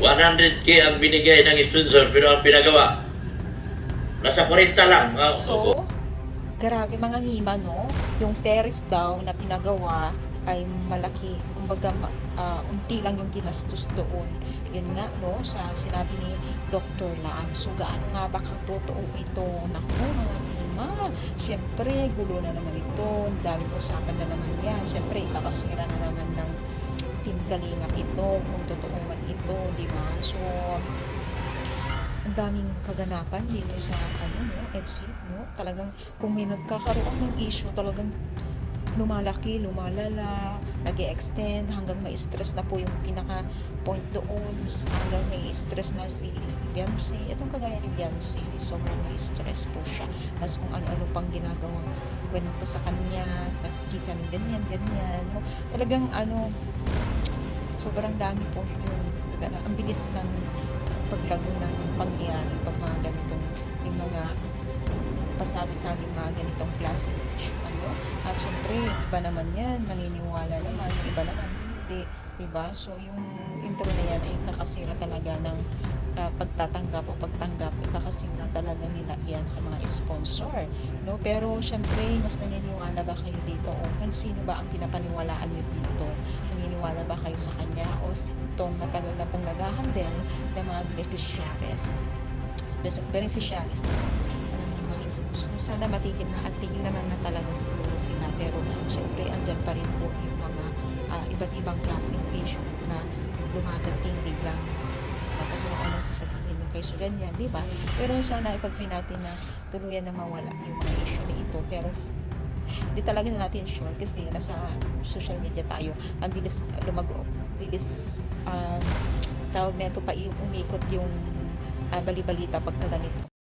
100K ang binigay ng sponsor pero ang pinagawa nasa 40 lang. So, grabe mga ngima, no? Yung terrace daw na pinagawa ay malaki. Kumbaga, unti lang yung ginastos doon. Yun nga, no? Sa sinabi ni Dr. Lam. So, gaano nga ba totoo ito? Naku, mga ngima. Siyempre, gulo na naman ito. Daming usapan na naman yan. Siyempre, ikakasira na naman ng Team Kalingap ito. Kung totoo man ito, di ba? So, ang daming kaganapan dito sa ano, no, EDSA, no? Talagang kung may nagkakaroon ng issue, talagang lumalaki, lumalala, nag-e-extend hanggang may stress na po yung pinaka point doon, hanggang may stress na si Beyonce. Itong kagaya ni Beyonce, sobrang may stress po siya. Tapos kung ano-ano pang ginagawang kwento sa kanya, paski kami, ganyan, ganyan. No? Talagang ano, sobrang dami po yung, ang bilis ng paglago ng pangyayari pag mga ganitong, yung mga pasabi-sabi mga ganitong klase issue, ano? At syempre, iba naman yan, maniniwala naman, iba naman hindi, diba? So, yung intro na yan ay kakasira talaga ng pagtatanggap o pagtanggap, kakasira talaga nila yan sa mga sponsor, no? Pero syempre, mas naniniwala ba kayo dito o kung sino ba ang pinapaniwalaan nyo dito? Naniniwala ba kayo sa kanya o itong matagal na pong nag-handle ng mga beneficiaries na so, sana matigil na at tigil naman na talaga siguro sila, pero syempre andyan pa rin po yung mga iba't ibang klaseng issue na dumadating biglang magkakaroon ng sasabihin ng kayo so ganyan, di ba? Pero sana ipag-pray natin na tuluyan na mawala yung mga issue na ito, pero di talaga na natin sure kasi nasa social media tayo, ang bilis lumago, bilis tawag na ito pa umikot yung balibalita pagka ganito.